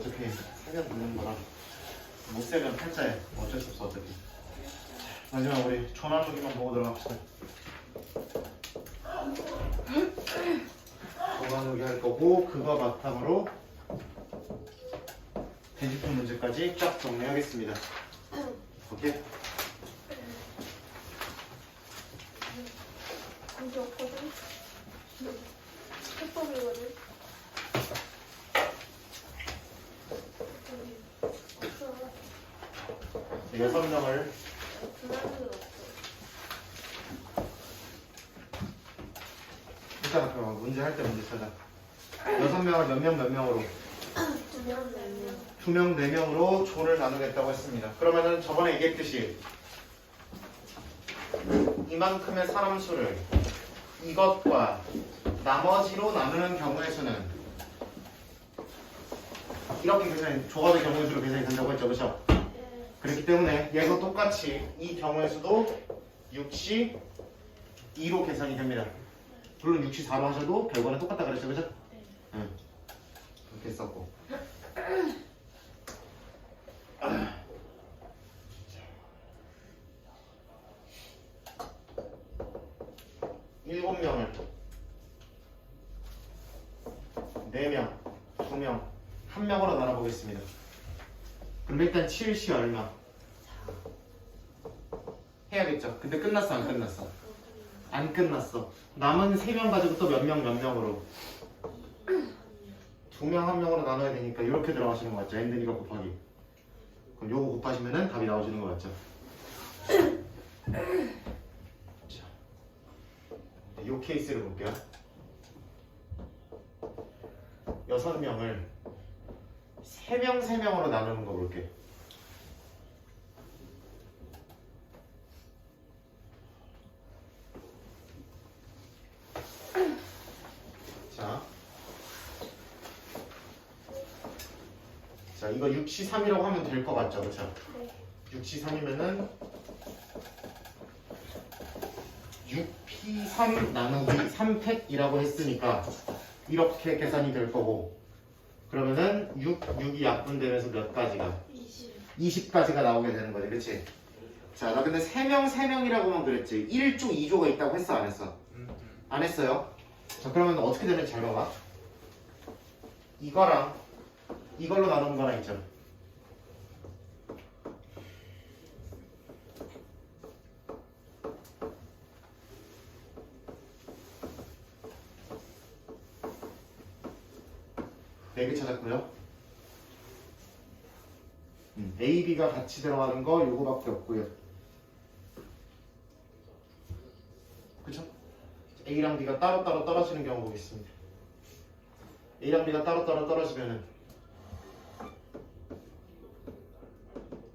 어차피 세면 붙는 거라 못 세면 팔자에 어쩔 수 없어 어차피. 마지막 우리 조나누기만 보고 들어갑시다. 조나누기 할 거고 그거 바탕으로 대집품 문제까지 쫙 정리하겠습니다. 오케이? 문제 없거든? 해법이거든? 없어. 6명을 불안은 없어. 일단 그럼 문제 할 때 문제 찾아. 6명을 몇 명으로? 2명, 4명. 2명, 4명으로 조를 나누겠다고 했습니다. 그러면은 저번에 얘기했듯이 이만큼의 사람 수를 이것과 나머지로 나누는 경우의 수는 이렇게 계산이 조합의 경우의 수로 계산이 된다고 했죠, 그렇죠? 그렇기 때문에 얘도 똑같이 이 경우의 수도 6시 2로 계산이 됩니다. 물론 6시 4로 하셔도 결과는 똑같다 그랬죠, 그렇죠? 응. 그렇게 했었고. 일곱 명을 4명, 2명, 1명으로 나눠보겠습니다. 그럼 일단 7시 얼마? 해야겠죠? 근데 끝났어 안 끝났어? 안 끝났어. 남은 3명 가지고 또 몇 명으로? 2명 1명으로 나눠야 되니까 이렇게 들어가시는 거 맞죠? 엔드니까 곱하기. 그럼 요거 곱하시면은 답이 나오시는 거 맞죠? 자, 요 케이스를 볼게요. 6명을 3명으로 나누는 거 볼게요. 자, 이거 6시 3이라고 하면 될 거 맞죠? 그렇죠? 네. 6시 3이면은 6p3 나누기 3팩이라고 했으니까 이렇게 계산이 될 거고 그러면은 6이 약분되면서 몇 가지가? 20가지가 나오게 되는 거지, 그렇지? 자, 나 근데 3명이라고만 그랬지 1조, 2조가 있다고 했어, 안 했어? 안 했어요? 자, 그러면 어떻게 되는지 잘 봐봐. 이거랑 이걸로 나누는 거나 있죠. 네 개 찾았고요. A, B가 같이 들어가는 거 요거밖에 없고요. 그쵸? A랑 B가 따로따로 떨어지는 경우 보겠습니다. A랑 B가 따로따로 떨어지면은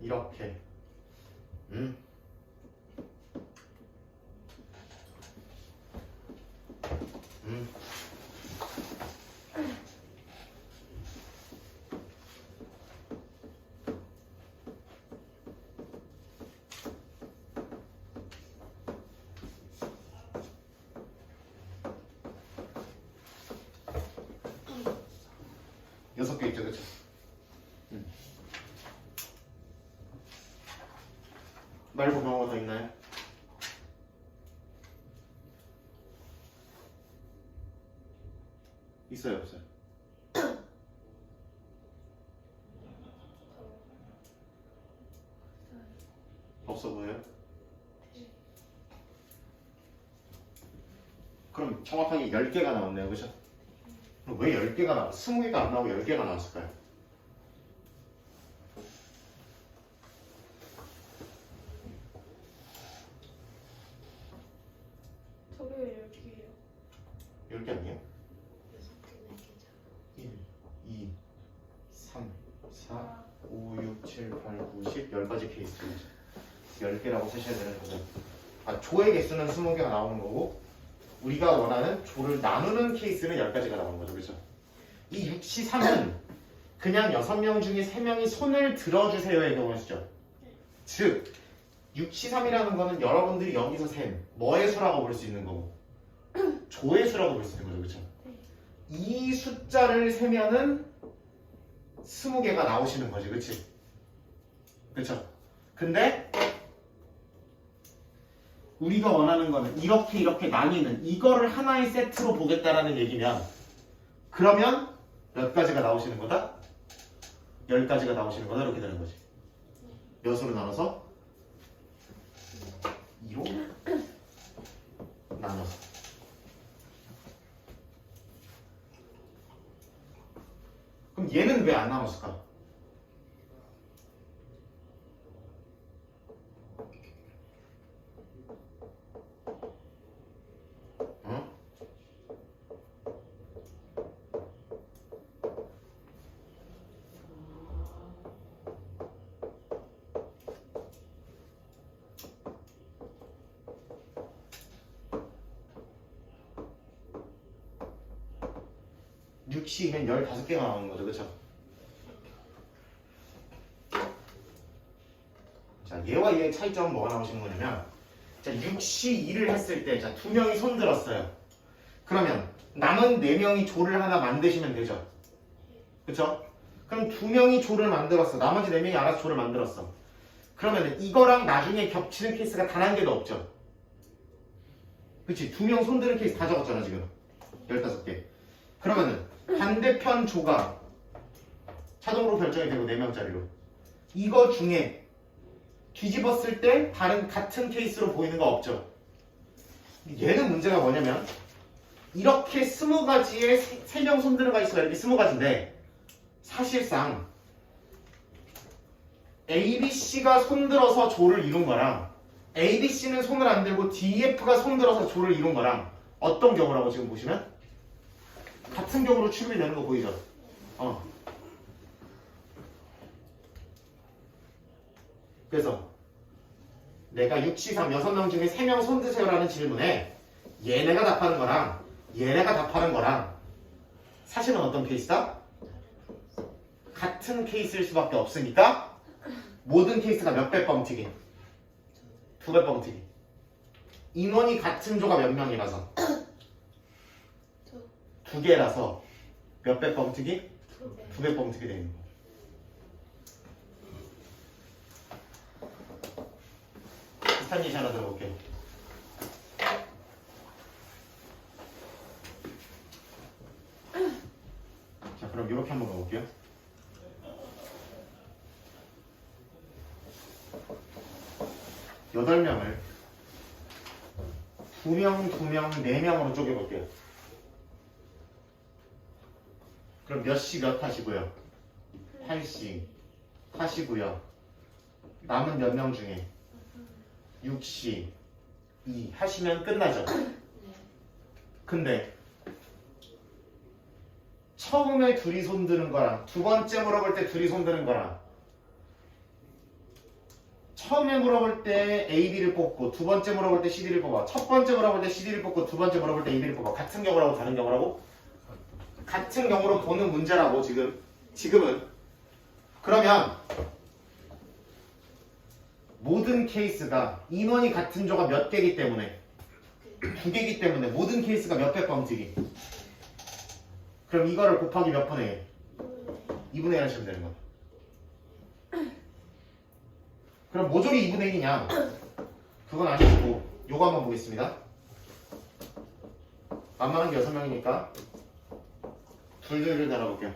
이렇게 여섯 개 있죠, 그쵸? 말고 경우가 더 있나요? 있어요, 없어요? 없어 보여요? 그럼 정확하게 10개가 나왔네요, 그죠? 그럼 왜 10개가 나왔어? 20개가 안 나오고 10개가 나왔을까요? 저게 왜 10개예요? 10개 아니에요? 1, 2, 3, 4, 5, 6, 7, 8, 9, 10, 10가지 케이스 10개라고 쓰셔야 되는 거죠. 조의 개수는 20개가 나오는 거고 우리가 원하는 조를 나누는 케이스는 10가지가 나오는 거죠. 그렇죠? 이 6시 3은 그냥 6명 중에 3명이 손을 들어주세요의 경우의 수죠. 즉 6시 3이라는 거는 여러분들이 여기서 셈 뭐의 수라고 볼 수 있는 거고 조의 수라고 볼 수 있는 거죠. 그렇죠? 이 숫자를 세면은 20개가 나오시는 거지, 그치? 그쵸? 근데 우리가 원하는 거는 이렇게 나뉘는 이거를 하나의 세트로 보겠다라는 얘기면 그러면 몇 가지가 나오시는 거다? 10가지가 나오시는 거다 이렇게 되는 거지. 몇으로 나눠서? 2로 나눠서. 그럼 얘는 왜 안 나눴을까? 어? 육시면 15개가 나오는 거죠, 그쵸? 자, 얘와 얘의 차이점은 뭐가 나오시는 거냐면, 자, 6시 2를 했을 때, 자, 2명이 손 들었어요. 그러면 남은 4명이 조를 하나 만드시면 되죠. 그쵸? 그럼 2명이 조를 만들었어. 나머지 4명이 알아서 조를 만들었어. 그러면 이거랑 나중에 겹치는 케이스가 단 한 개도 없죠. 그치? 2명 손 드는 케이스 다 적었잖아, 지금. 15개. 그러면은 반대편 조가 자동으로 결정이 되고 4명짜리로. 이거 중에 뒤집었을 때 다른 같은 케이스로 보이는 거 없죠. 얘는 문제가 뭐냐면 이렇게 20가지의 3명 손드는 가지수가 이렇게 20가지인데 사실상 ABC가 손들어서 조를 이룬 거랑 ABC는 손을 안 들고 DEF가 손들어서 조를 이룬 거랑 어떤 경우라고 지금 보시면 같은 경우로 취급이 되는 거 보이죠? 그래서 내가 6시 3 6명 중에 3명 손드세요라는 질문에 얘네가 답하는 거랑 얘네가 답하는 거랑 사실은 어떤 케이스다? 같은 케이스일 수밖에 없으니까 모든 케이스가 몇 배 뻥튀기? 2배 뻥튀기. 인원이 같은 조가 몇 명이라서 2개라서 몇 배 뻥튀기? 2배 뻥튀기 되는 거. 비슷한 예시 하나 들어볼게요. 자, 그럼 이렇게 한번 가볼게요. 여덟 명을 2명, 2명, 4명으로 쪼개볼게요. 그럼 몇 시 몇 하시고요? 8시 하시고요. 남은 몇 명 중에 6시 2 하시면 끝나죠. 근데 처음에 둘이 손드는 거랑 두 번째 물어볼 때 둘이 손드는 거랑 처음에 물어볼 때 A, B를 뽑고 두 번째 물어볼 때 C, D를 뽑아. 첫 번째 물어볼 때 C, D를 뽑고 두 번째 물어볼 때 A, B를 뽑아. 같은 경우라고 다른 경우라고? 같은 경우로 보는 문제라고 지금은. 그러면 모든 케이스가 인원이 같은 조가 몇 개이기 때문에 2개이기 때문에 모든 케이스가 몇 배 뻥튀기. 그럼 이거를 곱하기 몇 분의 1? 2분의 1 하시면 되는 거야. 그럼 모조리 2분의 1이냐? 그건 아니고 요거 한번 보겠습니다. 만만한 게 6명이니까 둘둘을 달아볼게요.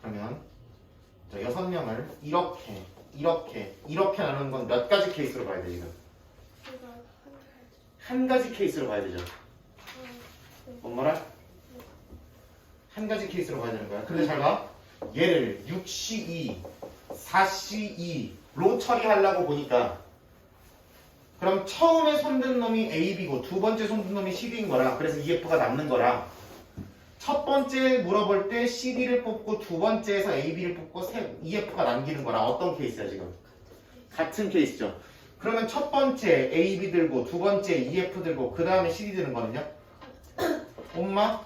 그러면 6명을 이렇게 나누는 건 몇 가지 케이스로 봐야 돼 지금? 한 가지 케이스로 봐야 되죠. 뭔 말아? 한 가지 케이스로 봐야 되는 거야. 근데 잘 봐. 얘를 6C2, 4C2로 처리하려고 보니까 그럼 처음에 손든 놈이 AB고 두 번째 손든 놈이 CD인 거랑 그래서 EF가 남는 거랑 첫 번째 물어볼 때 CD를 뽑고 두 번째에서 AB를 뽑고 EF가 남기는 거랑 어떤 케이스야 지금? 같은 케이스죠. 그러면 첫 번째 AB 들고 두 번째 EF 들고 그 다음에 CD 드는 거는요? 엄마?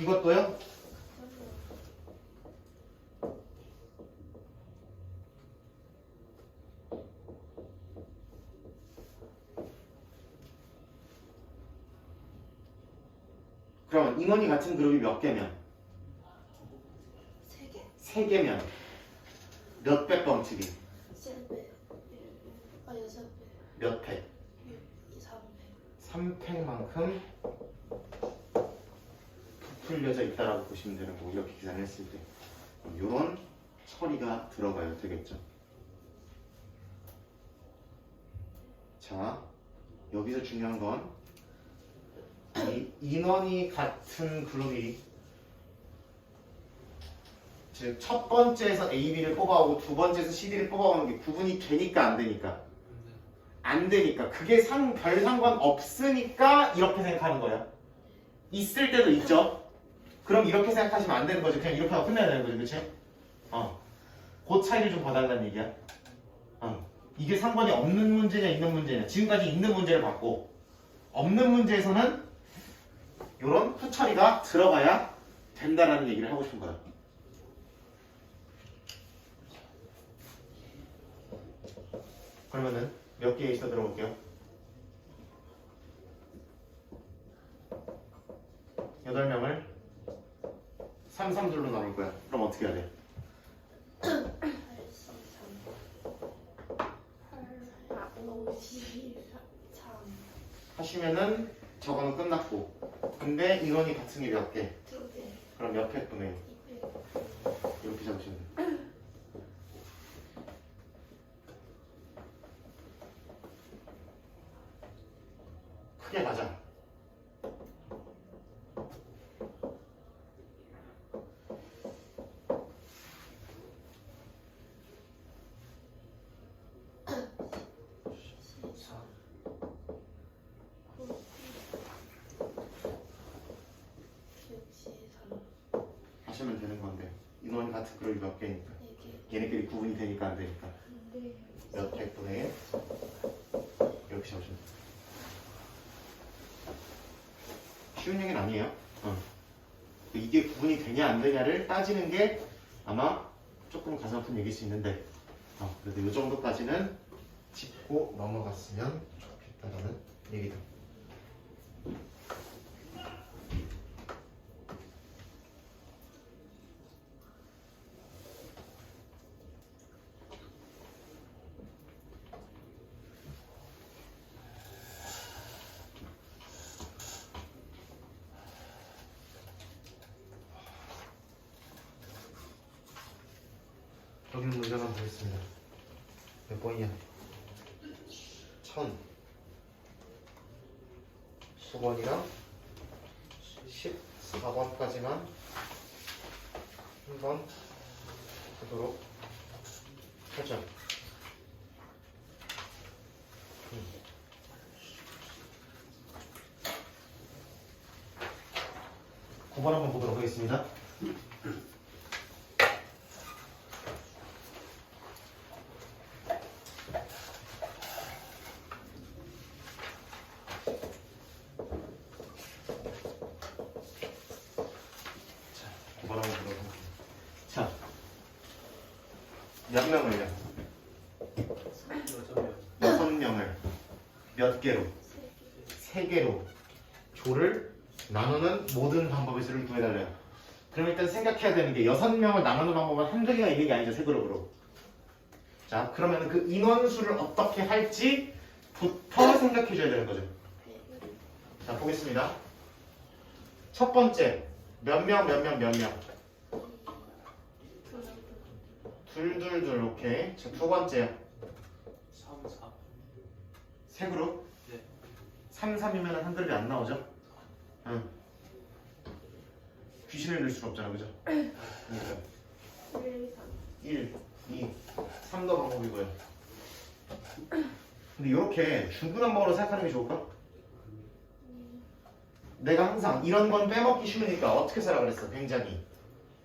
이것도요? 그러면 인원이 같은 그룹이 몇 개면? 3개? 3개면 몇 백 범칙이? 3배. 아 6배. 몇 팩? 3배. 3팩만큼 부풀려져 있다라고 보시면 되는 거고 이렇게 계산을 했을 때 이런 처리가 들어가야 되겠죠. 자, 여기서 중요한 건 이 인원이 같은 그룹이 즉 첫 번째에서 A, B를 뽑아오고 두 번째에서 C, D를 뽑아오는 게 구분이 되니까 안 되니까? 안 되니까. 그게 별 상관 없으니까 이렇게 생각하는 거야. 있을 때도 있죠. 그럼 이렇게 생각하시면 안 되는 거죠. 그냥 이렇게 하고 끝내야 되는 거죠. 그치? 그 차이를 좀 봐달라는 얘기야. 이게 상관이 없는 문제냐 있는 문제냐. 지금까지 있는 문제를 봤고 없는 문제에서는 이런 후처리가 들어가야 된다라는 얘기를 하고 싶은 거야. 그러면은 몇 개에 있어 들어볼게요. 8명을 3, 3둘로 나눌 거야. 그럼 어떻게 해야 돼? 8, 5, 3 하시면은 저거는 끝났고 근데 인원이 같은 게 몇 개? 2개. 그럼 몇 팩분의 2배. 이렇게 잡으시면 돼. 크게 가자. 하시면 되는 건데 인원이 같은 그룹이 몇 개니까 얘네끼리 구분이 되니까 안 되니까 몇 팩분의 이렇게 잡으시면 돼. 쉬운 얘기는 아니에요. 이게 구분이 되냐 안 되냐를 따지는 게 아마 조금 가슴 아픈 얘기일 수 있는데 그래도 이 정도까지는 짚고 넘어갔으면 좋겠다라는 얘기다. 여기 있는 문제 한번 보겠습니다. 몇 번이냐? 1000 9번이랑 14번까지만 한번 보도록 하죠. 9번 한번 보도록 하겠습니다. 자, 몇 명을요? 6명을 몇 개로? 3개로 조를 나누는 모든 방법의 수를 구해달래요. 그럼 일단 생각해야 되는 게 6명을 나누는 방법은 한두 개가 있는 게 아니죠, 세 그룹으로. 자, 그러면 그 인원수를 어떻게 할지부터 생각해 줘야 되는 거죠. 자, 보겠습니다. 첫 번째, 몇 명, 몇 명, 몇 명? 둘, 오케이. 자, 두 번째요. 3, 4. 세 그룹? 네. 3, 3이면 한 그룹이 안 나오죠? 응. 귀신을 넣을 수는 없잖아, 그죠? 그러니까 1, 2, 3도 방법이고요. 근데 이렇게 중구난방으로 생각하는 게 좋을까? 내가 항상 이런 건 빼먹기 쉬우니까 어떻게 쓰라 그랬어? 굉장히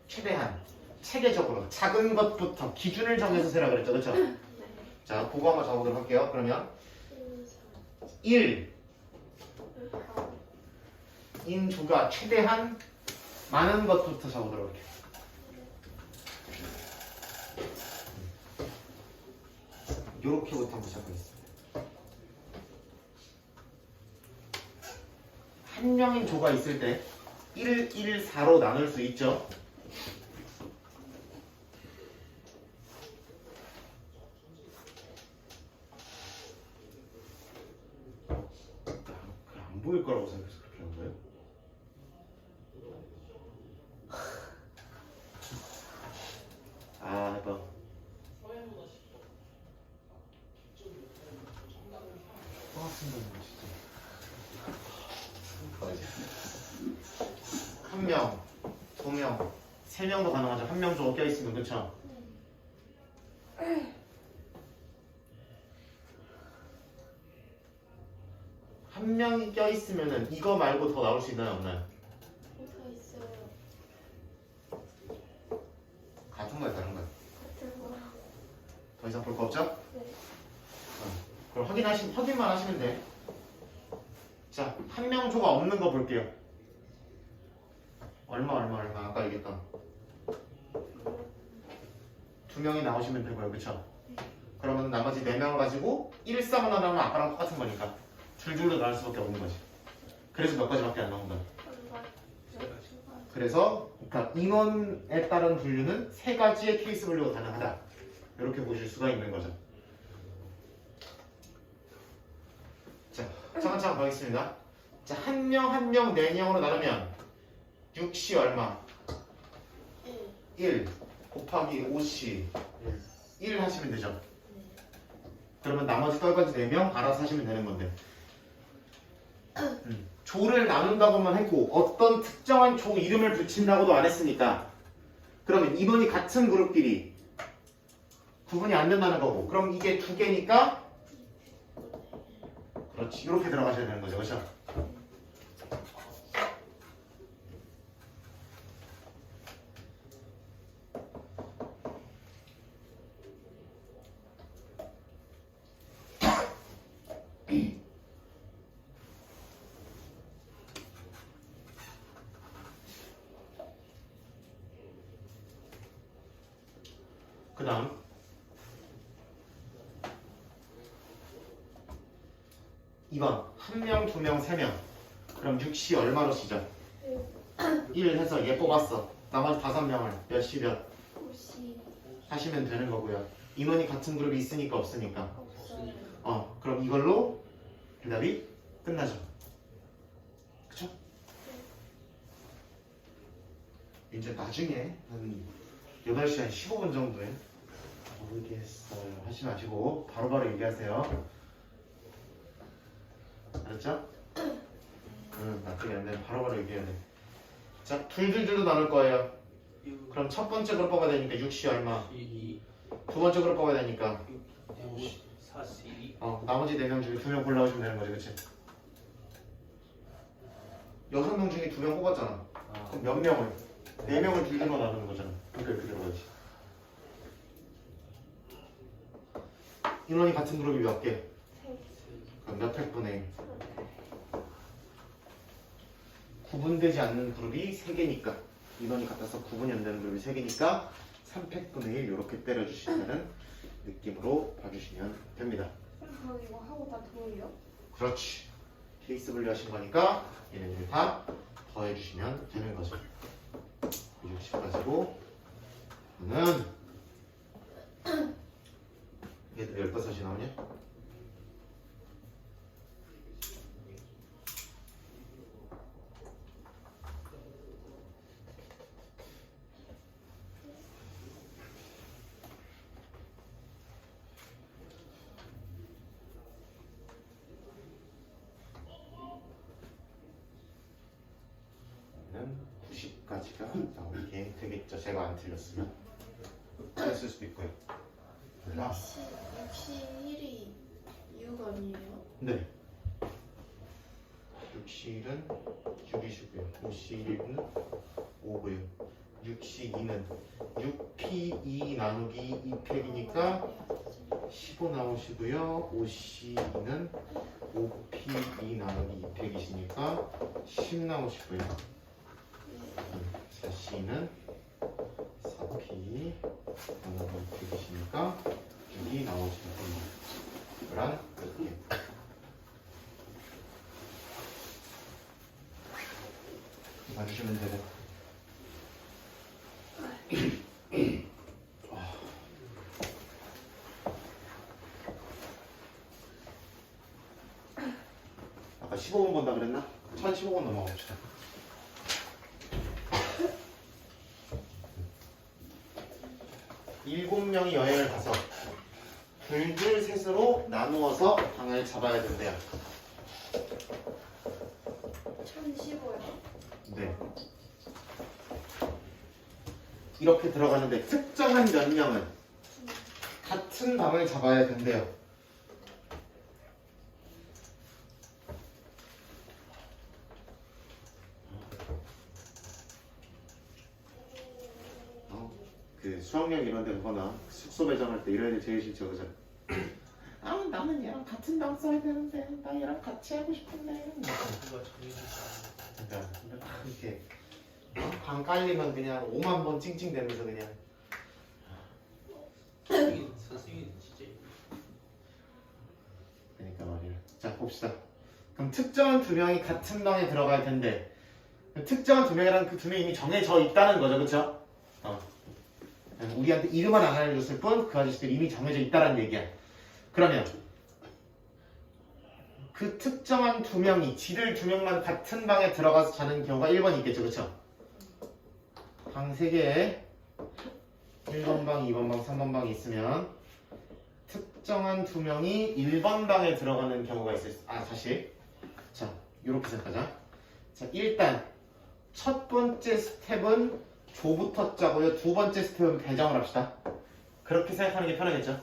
최대한 체계적으로 작은 것부터 기준을 정해서 세라 그랬죠, 그렇죠? 자, 그거 한번 적어보도록 할게요. 그러면 1 인조가 최대한 많은 것부터 적어보도록 할게요. 요렇게부터 한번 시작하겠습니다. 한 명인 조가 있을 때 1, 1, 4로 나눌 수 있죠. 안 보일 거라고 생각해서 그렇게 한 거예요? 아, 해봐. 한 명, 두 명, 세 명도 가능하죠. 한 명 정도 껴있으면, 그쵸? 한 명이 껴있으면은 이거 말고 더 나올 수 있나요, 없나요? 더 있어요. 같은 거야, 다른 거야? 같은 거. 더 이상 볼 거 없죠? 네. 그럼 확인만 하시면 돼. 자, 한 명조가 없는 거 볼게요. 얼마 아까 얘기했던 두 명이 나오시면 되고요, 그쵸? 그러면 나머지 네 명을 가지고 1, 3만 나오면 아까랑 똑같은 거니까 줄줄로 나올 수밖에 없는 거지. 그래서 몇 가지밖에 안 나온다. 그래서 그러니까 인원에 따른 분류는 세 가지의 케이스 분류가 가능하다. 이렇게 보실 수가 있는 거죠. 자, 차근차근 가겠습니다. 자, 한 명, 네 명으로 나누면 6시 얼마? 1 곱하기 5시 1 하시면 되죠. 그러면 나머지 떨까지 4명 알아서 하시면 되는 건데 조를 나눈다고만 했고 어떤 특정한 조 이름을 붙인다고도 안 했으니까 그러면 인원이 같은 그룹끼리 구분이 안 된다는 거고 그럼 이게 두 개니까 그렇지 이렇게 들어가셔야 되는 거죠. 그렇죠? 그 다음 2번 한 명, 두 명, 세 명 그럼 6시 얼마로 시죠? 1 해서 얘 뽑았어. 나머지 5명을 몇 시 몇 5시 하시면 되는 거고요. 인원이 같은 그룹이 있으니까 없으니까 없어요. 그럼 이걸로 대답이 끝나죠. 그쵸? 이제 나중에 한 8시 한 15분 정도에 모르겠어요 하지 마시고 바로바로 얘기하세요. 알았죠? 나중에 안 되면 바로바로 얘기해야 돼. 자, 둘둘둘로 나눌 거예요. 그럼 첫 번째 그룹 뽑아야 되니까 6시 얼마? 2, 두 번째 그룹 뽑아야 되니까 4, 2. 나머지 4명 중에 2명 골라오시면 되는 거지, 그치? 6명 중에 2명 뽑았잖아. 그럼 몇 명을? 4명을 둘둘로 나누는 거잖아. 그러니까 이렇게 들어가야지. 인원이 같은 그룹이 몇 개? 그럼 몇 팩분의 1? 구분되지 않는 그룹이 3개니까 인원이 같아서 구분이 안 되는 그룹이 3개니까 3팩분의 1 이렇게 때려주시는 느낌으로 봐주시면 됩니다. 그럼 이거 하고 다 더해요? 그렇지. 케이스 분류하신 거니까 얘네들 다 더해주시면 되는 거죠. 60 가지고 저는 얘들 15이 나오냐? 는 90까지가 나오게 되겠죠. 제가 안 틀렸으면 틀렸을 수도 있고요. 몰라. 역시 1이 6 아니에요? 네. 60은 6이시고요. 51은 5고요. 62는 6P2 나누기 2팩이니까 15 나오시고요. 52는 5P2 나누기 2팩이시니까 10 나오시고요. 4C는 4P 나누기 2팩이시니까 6이 나오시면 됩니다. 그런 느낌. 봐주셔. 주시면 되고. 아까 15분 본다 그랬나? 1015분 넘어가 봅시다. 일곱 명이 여행을 가서 둘둘 셋으로 나누어서 방을 잡아야 된대요. 1015요. 네. 이렇게 들어가는데 특정한 몇 명은 같은 방을 잡아야 된대요. 그 수학여행 이런 데 가거나 숙소 배정할 때 이런 애 제일 싫죠, 그죠? 아, 나는 얘랑 같은 방 써야 되는데 나 얘랑 같이 하고 싶은데. 누가 정해주지 그러니까 막 이렇게 방 깔리면 그냥 5만 번 찡찡대면서 그냥. 않아. 선생님 진짜. 그러니까 말이야. 자, 봅시다. 그럼 특정한 두 명이 같은 방에 들어갈 텐데 특정한 두 명이랑 그 두 명이 이미 정해져 있다는 거죠, 그렇죠? 우리한테 이름만 안 알려줬을 뿐 그 아저씨들이 이미 정해져 있다는 얘기야. 그러면 그 특정한 두 명이 지들 두 명만 같은 방에 들어가서 자는 경우가 1번 있겠죠, 그렇죠? 방 3개에 1번 방, 2번 방, 3번 방이 있으면 특정한 두 명이 1번 방에 들어가는 경우가 있어요. 다시. 자, 요렇게 생각하자. 자, 일단 첫 번째 스텝은 조부터 짜고요. 두 번째 스텝은 배정을 합시다. 그렇게 생각하는 게 편하겠죠?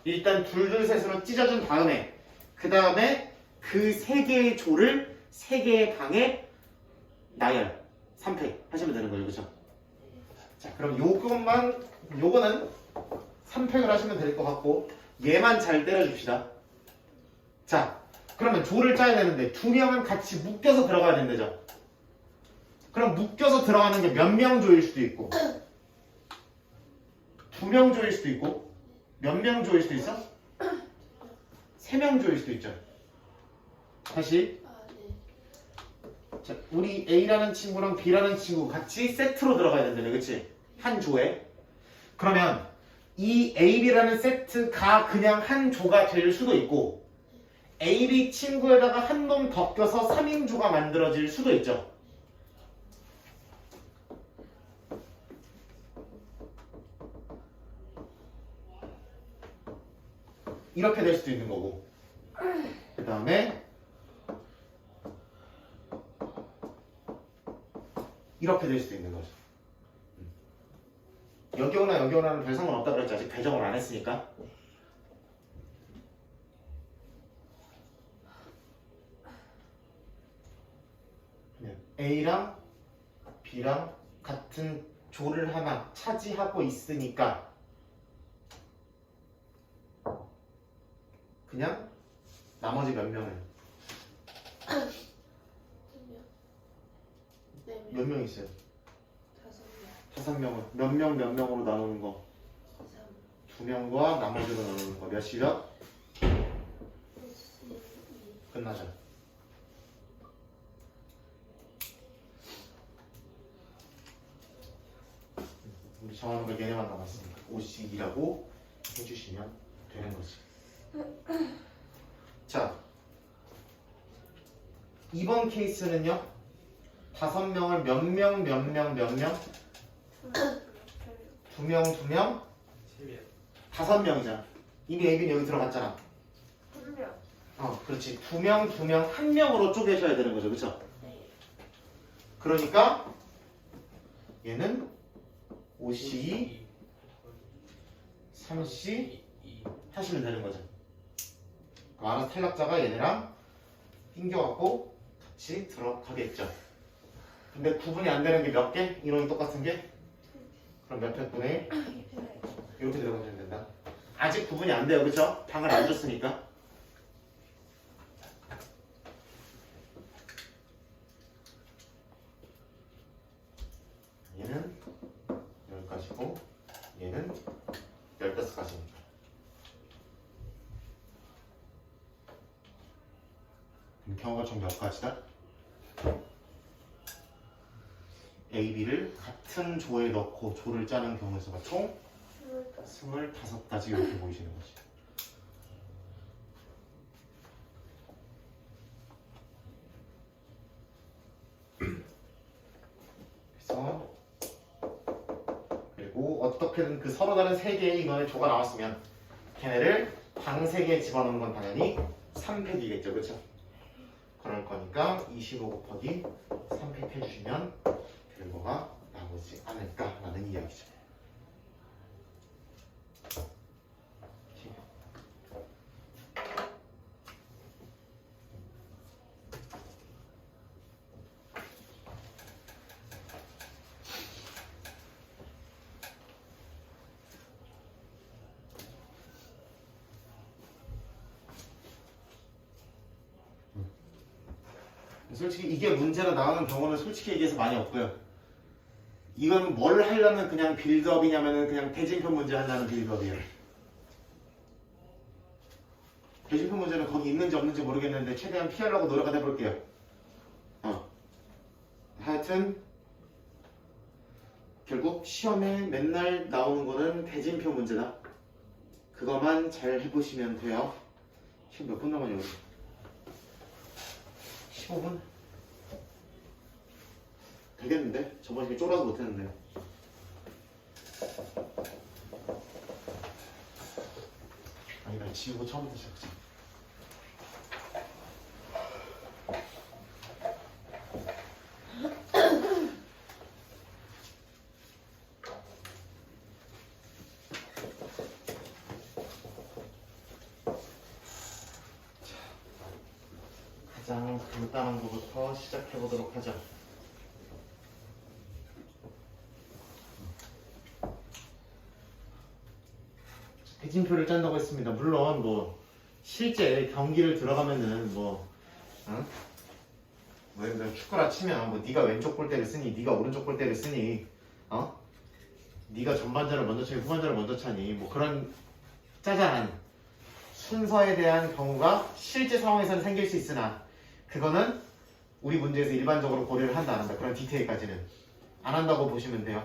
일단 둘둘 셋으로 찢어준 다음에 그 다음에 그 3개의 조를 3개의 방에 나열, 3팩 하시면 되는 거예요. 그렇죠? 자, 그럼 요거는 3팩을 하시면 될 것 같고 얘만 잘 때려줍시다. 자, 그러면 조를 짜야 되는데 두 명은 같이 묶여서 들어가야 된다죠. 그럼 묶여서 들어가는 게 몇 명 조일 수도 있고 2명 조일 수도 있고 몇 명 조일 수도 있어? 3명 조일 수도 있죠. 다시. 네. 자, 우리 A라는 친구랑 B라는 친구 같이 세트로 들어가야 된다네, 그치? 한 조에. 그러면 이 A, B라는 세트가 그냥 한 조가 될 수도 있고 A, B 친구에다가 한 놈 더 껴서 3인조가 만들어질 수도 있죠. 이렇게 될 수도 있는 거고 그 다음에 이렇게 될 수도 있는 거죠. 여기 오나는 별 상관없다 그랬지. 아직 배정을 안 했으니까. A랑 B랑 같은 조를 하나 차지하고 있으니까 그냥 나머지 몇 명은 몇 명 있어요? 5명. 몇 명으로 나누는 거? 2명과 나머지로 나누는 거. 몇이죠? 끝나죠. 우리 정하는 거 얘네만 남았으니까 5씩이라고 해주시면 되는 거지. 자, 이번 케이스는요 5명을 몇 명? 2명? 7명. 5명이잖아. 이미 A는 여기 들어갔잖아. 그렇지. 2명, 1명으로 쪼개셔야 되는 거죠, 그쵸? 그러니까 얘는 5C, 3C 하시면 되는 거죠. 알아서 탈락자가 얘네랑 낑겨갖고 같이 들어가겠죠. 근데 구분이 안 되는 게 몇 개? 인원이 똑같은 게? 그럼 몇 팩분의? 이렇게 들어가면 된다. 아직 구분이 안 돼요, 그쵸? 방을 안 줬으니까. 얘는 10가지고 얘는 15가지입니다. 그럼 경우가 총 몇 가지다? A, B를 같은 조에 넣고 조를 짜는 경우의 수가 총 25가지 이렇게 보이시는 거지. 그래서 그리고 어떻게든 그 서로 다른 세 개의 인원의 조가 나왔으면 걔네를 방 3개에 집어넣는 건 당연히 3팩이겠죠, 그렇죠? 그럴 거니까 25 곱하기 3팩 해주시면 결과가 나오지 않을까라는 이야기죠. 솔직히 이게 문제로 나오는 경우는 솔직히 얘기해서 많이 없고요. 이건 뭘 하려는 그냥 빌드업이냐면은 그냥 대진표 문제 하려는 빌드업이에요. 대진표 문제는 거기 있는지 없는지 모르겠는데 최대한 피하려고 노력을 해볼게요. 하여튼 결국 시험에 맨날 나오는 거는 대진표 문제다. 그거만 잘 해보시면 돼요. 시험 몇 분 남았냐고. 15분? 되겠는데? 저번 시간에 쫄아서 못했는데. 아니다, 지우고 처음부터 시작하자. 가장 간단한 것부터 시작해 보도록 하죠. 대진표를 짠다고 했습니다. 물론 뭐 실제 경기를 들어가면은 예를 들어 축구라 치면 뭐 네가 왼쪽 골대를 쓰니 네가 오른쪽 골대를 쓰니 네가 전반전을 먼저 차니 후반전을 먼저 차니 뭐 그런 짜잘한 순서에 대한 경우가 실제 상황에서는 생길 수 있으나 그거는 우리 문제에서 일반적으로 고려를 한다 안 한다 그런 디테일까지는 안 한다고 보시면 돼요.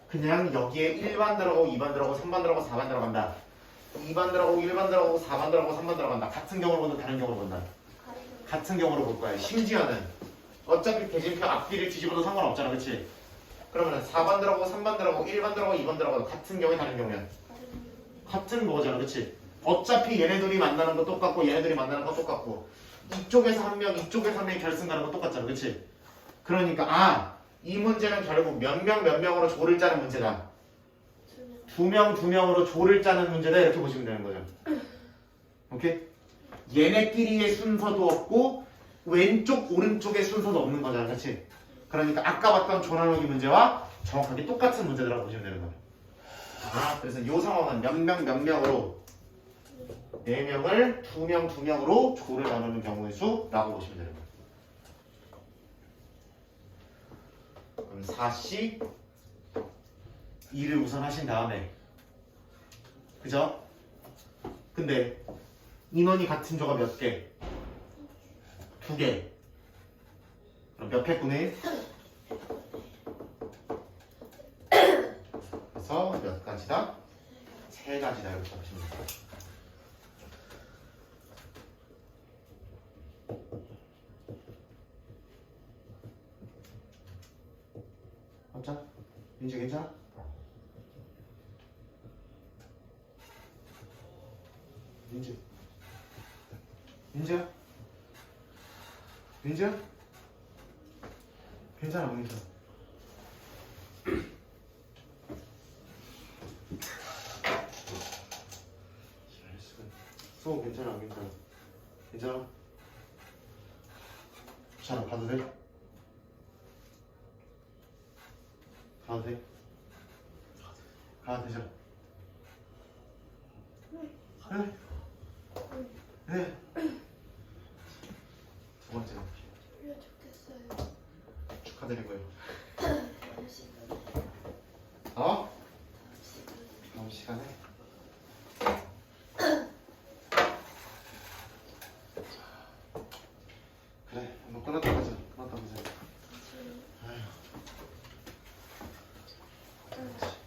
그냥 여기에 1반 들어가고 2반 들어가고 3반 들어가고 4반 들어간다. 2반 들어가고 1반 들어가고 4반 들어가고 3반 들어간다. 같은 경우로 본다 다른 경우로 본다. 같은 경우로 볼 거야. 심지어는 어차피 대진표 앞뒤를 뒤집어도 상관없잖아. 그치? 그러면 4반 들어가고 3반 들어가고 1반 들어가고 2반 들어가도 같은 경우에 다른 경우야. 같은 거잖아. 그치? 어차피 얘네들이 만나는 거 똑같고 얘네들이 만나는 거 똑같고 이쪽에서 한 명 이쪽에서 한 명이 결승 가는 거 똑같잖아. 그치? 그러니까 이 문제는 결국 몇 명으로 조를 짜는 문제다. 2명으로 조를 짜는 문제다. 이렇게 보시면 되는 거죠. 오케이? 얘네끼리의 순서도 없고 왼쪽 오른쪽의 순서도 없는 거잖아. 그치? 그러니까 아까 봤던 조 나누기 문제와 정확하게 똑같은 문제라고 보시면 되는 거예요. 그래서 이 상황은 몇 명으로 4명을 2명으로 조를 나누는 경우의 수라고 보시면 되는 거예요. 그럼 4씩 2를 우선 하신 다음에 그죠? 근데 인원이 같은 조가 몇 개? 2개. 그럼 몇 팩분의 1? 그래서 몇 가지다? 3가지다 이렇게 보시면 돼요. 맞자? 민지 괜찮아? 민지야? 괜찮아 안 괜찮아? 수업 괜찮아 안 괜찮아? 괜찮아? 괜찮아 가도 돼? 가도 돼? 가도 되죠? 네. 두 번째 그래 좋겠어요. 축하드리고요. 다음 시간에. 다음 시간에? 그래, 한번 끝났다 가자. 아휴. 그렇지.